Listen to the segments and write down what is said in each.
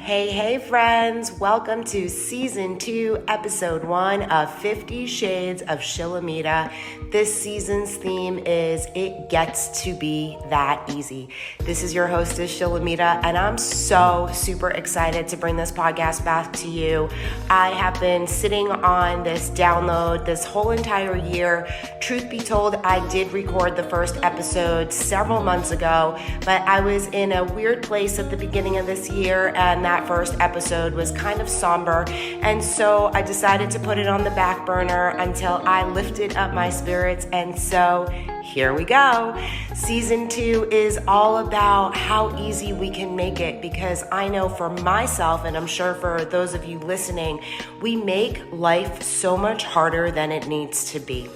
Hey friends, welcome to Season 2, Episode 1 of 50 Shades of Shilamida. This season's theme is It Gets to Be That Easy. This is your hostess, Shilamida, and I'm so super excited to bring this podcast back to you. I have been sitting on this download this whole entire year. Truth be told, I did record the first episode several months ago, but I was in a weird place at the beginning of this year, and that first episode was kind of somber, and so I decided to put it on the back burner until I lifted up my spirits, and so here we go. Season 2 is all about how easy we can make it, because I know for myself, and I'm sure for those of you listening, we make life so much harder than it needs to be.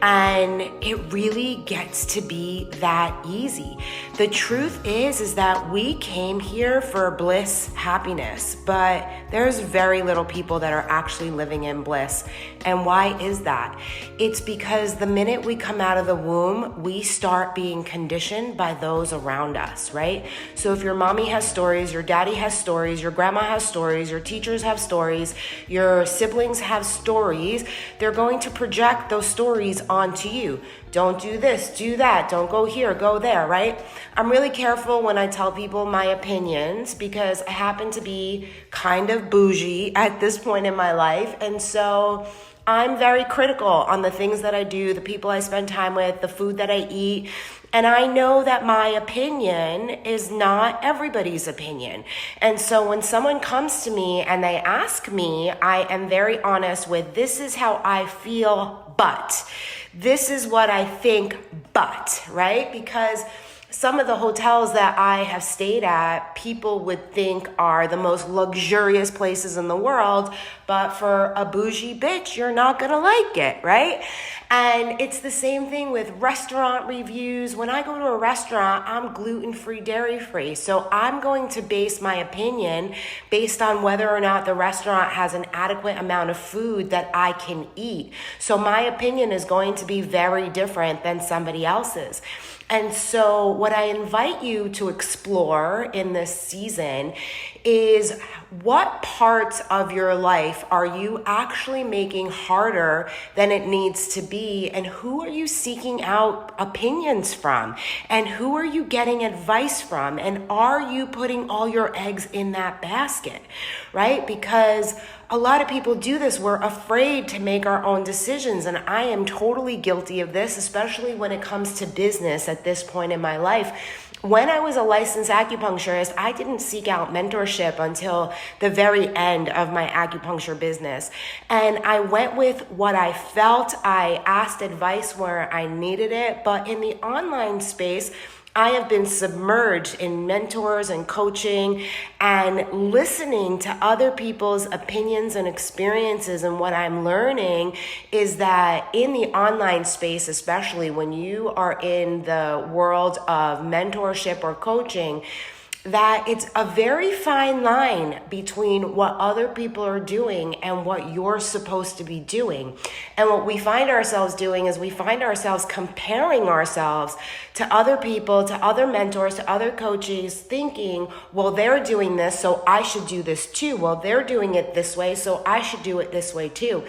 And it really gets to be that easy. The truth is that we came here for bliss, happiness, but there's very little people that are actually living in bliss. And why is that? It's because the minute we come out of the womb, we start being conditioned by those around us, right? So if your mommy has stories, your daddy has stories, your grandma has stories, your teachers have stories, your siblings have stories, they're going to project those stories onto you. Don't do this, do that, don't go here, go there, right? I'm really careful when I tell people my opinions because I happen to be kind of bougie at this point in my life. And so I'm very critical on the things that I do, the people I spend time with, the food that I eat. And I know that my opinion is not everybody's opinion. And so when someone comes to me and they ask me, I am very honest with, this is how I feel, but this is what I think, but, right? Because some of the hotels that I have stayed at, people would think are the most luxurious places in the world, but for a bougie bitch, you're not gonna like it, right? And it's the same thing with restaurant reviews. When I go to a restaurant, I'm gluten-free, dairy-free. So I'm going to base my opinion based on whether or not the restaurant has an adequate amount of food that I can eat. So my opinion is going to be very different than somebody else's. And so what I invite you to explore in this season is what parts of your life are you actually making harder than it needs to be, and who are you seeking out opinions from, and who are you getting advice from, and are you putting all your eggs in that basket, right? Because a lot of people do this. We're afraid to make our own decisions, and I am totally guilty of this, especially when it comes to business at this point in my life. When I was a licensed acupuncturist, I didn't seek out mentorship until the very end of my acupuncture business. And I went with what I felt. I asked advice where I needed it. But in the online space, I have been submerged in mentors and coaching and listening to other people's opinions and experiences. And what I'm learning is that in the online space, especially when you are in the world of mentorship or coaching, that it's a very fine line between what other people are doing and what you're supposed to be doing. And what we find ourselves doing is we find ourselves comparing ourselves to other people, to other mentors, to other coaches, thinking, well, they're doing this, so I should do this too. Well, they're doing it this way, so I should do it this way too.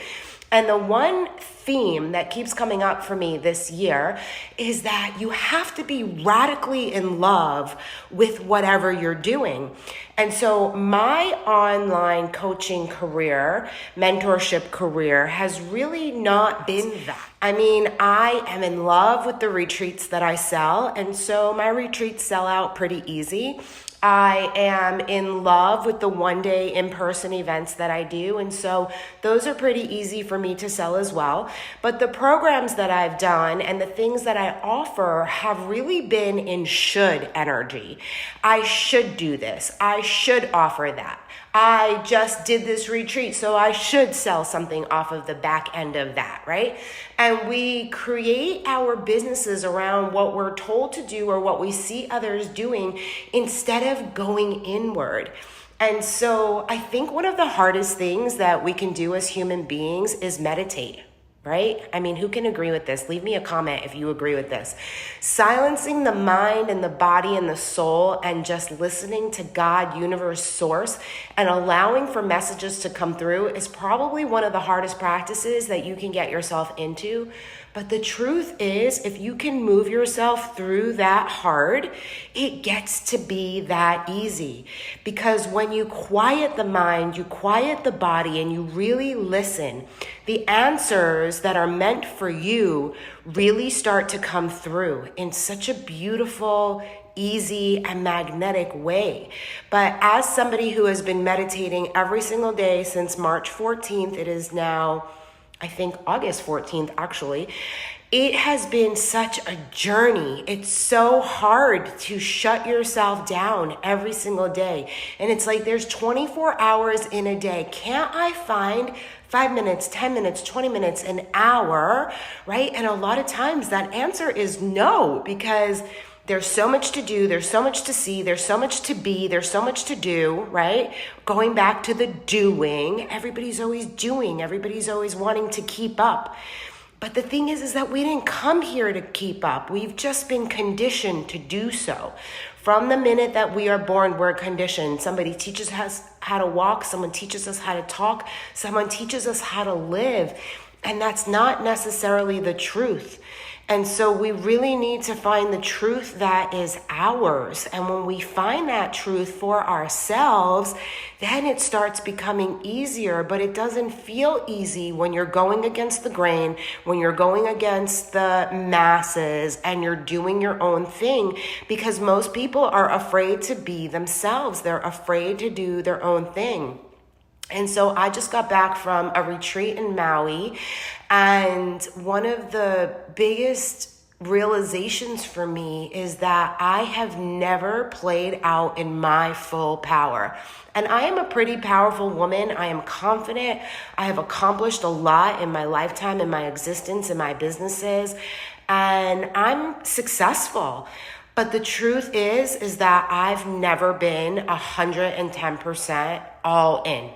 And the one theme that keeps coming up for me this year is that you have to be radically in love with whatever you're doing. And so my online coaching career, mentorship career, has really not been that. I mean, I am in love with the retreats that I sell, and so my retreats sell out pretty easy. I am in love with the one-day in-person events that I do, and so those are pretty easy for me to sell as well. But the programs that I've done and the things that I offer have really been in should energy. I should do this. I should offer that. I just did this retreat, so I should sell something off of the back end of that, right? And we create our businesses around what we're told to do or what we see others doing instead of going inward. And so I think one of the hardest things that we can do as human beings is meditate. right? I mean, who can agree with this? Leave me a comment if you agree with this. Silencing the mind and the body and the soul and just listening to God, universe, source, and allowing for messages to come through is probably one of the hardest practices that you can get yourself into. But the truth is, if you can move yourself through that hard, it gets to be that easy. Because when you quiet the mind, you quiet the body, and you really listen, the answers that are meant for you really start to come through in such a beautiful, easy, and magnetic way. But as somebody who has been meditating every single day since March 14th, it is now, I think, August 14th, actually, it has been such a journey. It's so hard to shut yourself down every single day. And it's like there's 24 hours in a day. Can't I find 5 minutes, 10 minutes, 20 minutes, an hour, right? And a lot of times that answer is no, because there's so much to do, there's so much to see, there's so much to be, there's so much to do, right? Going back to the doing, everybody's always doing, everybody's always wanting to keep up. But the thing is that we didn't come here to keep up. We've just been conditioned to do so. From the minute that we are born, we're conditioned. Somebody teaches us how to walk, someone teaches us how to talk, someone teaches us how to live. And that's not necessarily the truth. And so we really need to find the truth that is ours. And when we find that truth for ourselves, then it starts becoming easier. But it doesn't feel easy when you're going against the grain, when you're going against the masses and you're doing your own thing, because most people are afraid to be themselves. They're afraid to do their own thing. And so I just got back from a retreat in Maui, and one of the biggest realizations for me is that I have never played out in my full power. And I am a pretty powerful woman. I am confident. I have accomplished a lot in my lifetime, in my existence, in my businesses, and I'm successful. But the truth is that I've never been 110% all in,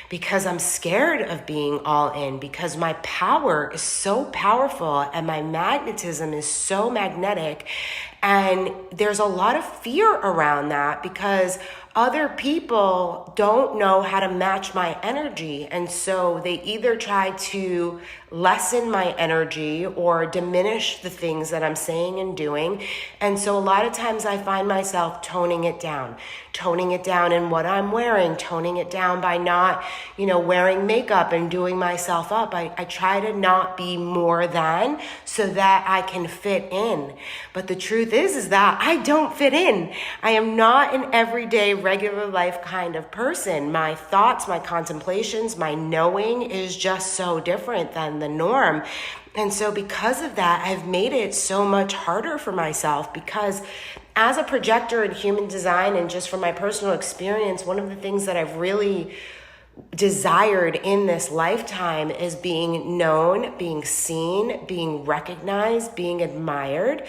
because I'm scared of being all in, because my power is so powerful and my magnetism is so magnetic. And there's a lot of fear around that because other people don't know how to match my energy. And so they either try to lessen my energy or diminish the things that I'm saying and doing. And so a lot of times I find myself toning it down in what I'm wearing, toning it down by not, wearing makeup and doing myself up. I try to not be more than, so that I can fit in. But the truth is that I don't fit in. I am not an everyday, regular life kind of person. My thoughts, my contemplations, my knowing is just so different than the norm. And so because of that, I've made it so much harder for myself, because as a projector in human design, and just from my personal experience, one of the things that I've really desired in this lifetime is being known, being seen, being recognized, being admired.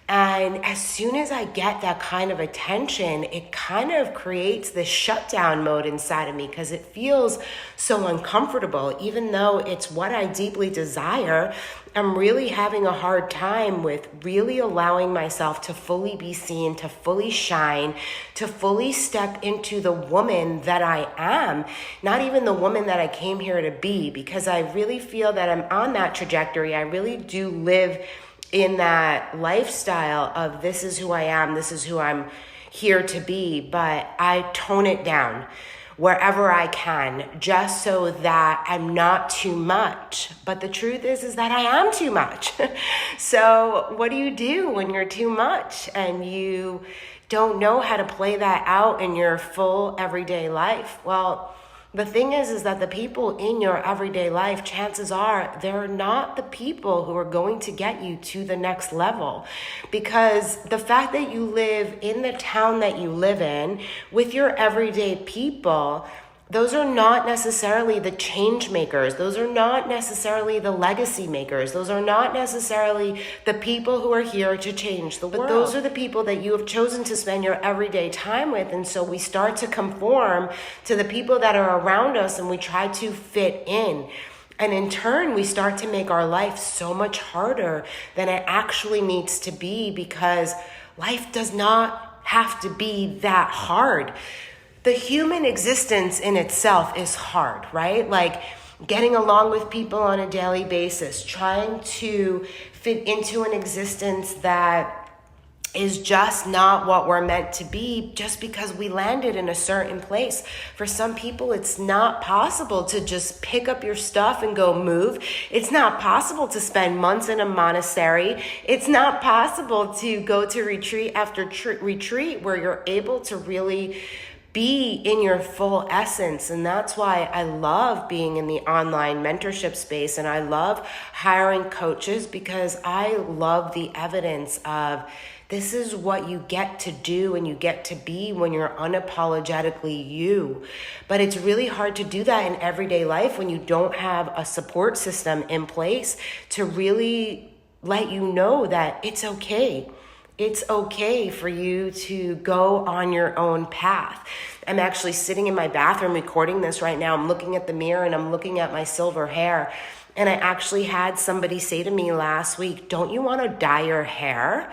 And as soon as I get that kind of attention, it kind of creates this shutdown mode inside of me, because it feels so uncomfortable. Even though it's what I deeply desire, I'm really having a hard time with really allowing myself to fully be seen, to fully shine, to fully step into the woman that I am, not even the woman that I came here to be, because I really feel that I'm on that trajectory. I really do live in that lifestyle of this is who I am, this is who I'm here to be, but I tone it down wherever I can, just so that I'm not too much. But the truth is that I am too much. So what do you do when you're too much and you don't know how to play that out in your full everyday life? Well, the thing is that the people in your everyday life, chances are they're not the people who are going to get you to the next level. Because the fact that you live in the town that you live in with your everyday people, those are not necessarily the change makers. Those are not necessarily the legacy makers. Those are not necessarily the people who are here to change the world. But those are the people that you have chosen to spend your everyday time with. And so we start to conform to the people that are around us, and we try to fit in. And in turn, we start to make our life so much harder than it actually needs to be, because life does not have to be that hard. The human existence in itself is hard, right? Like getting along with people on a daily basis, trying to fit into an existence that is just not what we're meant to be, just because we landed in a certain place. For some people, it's not possible to just pick up your stuff and go move. It's not possible to spend months in a monastery. It's not possible to go to retreat after retreat where you're able to really be in your full essence. And that's why I love being in the online mentorship space, and I love hiring coaches, because I love the evidence of this is what you get to do and you get to be when you're unapologetically you. But it's really hard to do that in everyday life when you don't have a support system in place to really let you know that it's okay. It's okay for you to go on your own path. I'm actually sitting in my bathroom recording this right now. I'm looking at the mirror and I'm looking at my silver hair. And I actually had somebody say to me last week, "Don't you want to dye your hair?"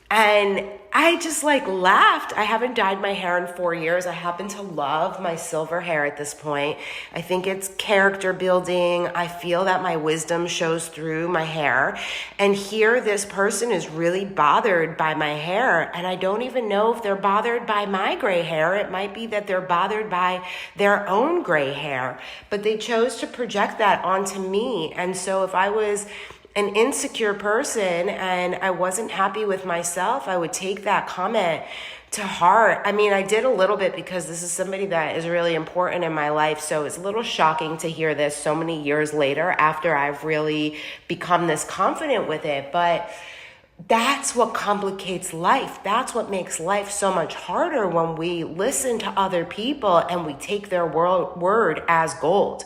And I just laughed. I haven't dyed my hair in 4 years. I happen to love my silver hair at this point. I think it's character building. I feel that my wisdom shows through my hair. And here this person is really bothered by my hair. And I don't even know if they're bothered by my gray hair. It might be that they're bothered by their own gray hair. But they chose to project that onto me. And so if I was an insecure person and I wasn't happy with myself, I would take that comment to heart. I mean, I did a little bit because this is somebody that is really important in my life. So it's a little shocking to hear this so many years later after I've really become this confident with it. But that's what complicates life. That's what makes life so much harder when we listen to other people and we take their word as gold,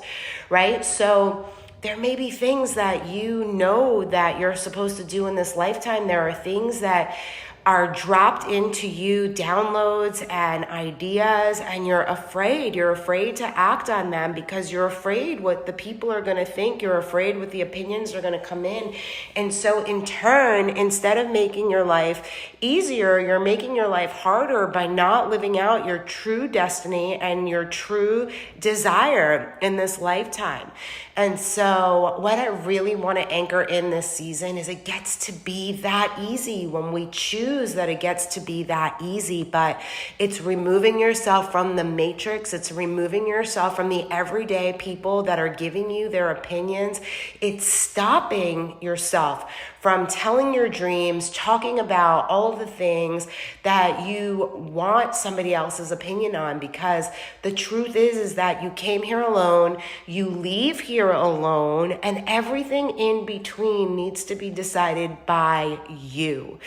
right? So there may be things that you know that you're supposed to do in this lifetime. There are things that are dropped into you, downloads and ideas, and you're afraid. You're afraid to act on them because you're afraid what the people are going to think. You're afraid what the opinions are going to come in. And so in turn, instead of making your life easier, you're making your life harder by not living out your true destiny and your true desire in this lifetime. And so what I really want to anchor in this season is it gets to be that easy when we choose that it gets to be that easy. But it's removing yourself from the matrix. It's removing yourself from the everyday people that are giving you their opinions. It's stopping yourself from telling your dreams, talking about all of the things that you want somebody else's opinion on, because the truth is that you came here alone, you leave here alone, and everything in between needs to be decided by you.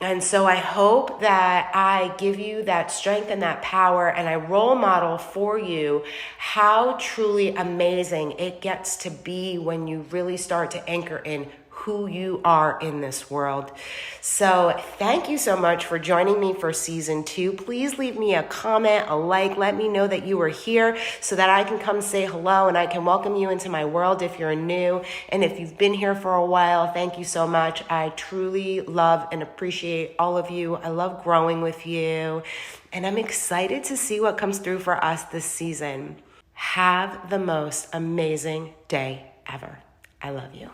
And so I hope that I give you that strength and that power, and I role model for you how truly amazing it gets to be when you really start to anchor in who you are in this world. So thank you so much for joining me for season 2. Please leave me a comment, a like. Let me know that you are here so that I can come say hello and I can welcome you into my world if you're new. And if you've been here for a while, thank you so much. I truly love and appreciate all of you. I love growing with you. And I'm excited to see what comes through for us this season. Have the most amazing day ever. I love you.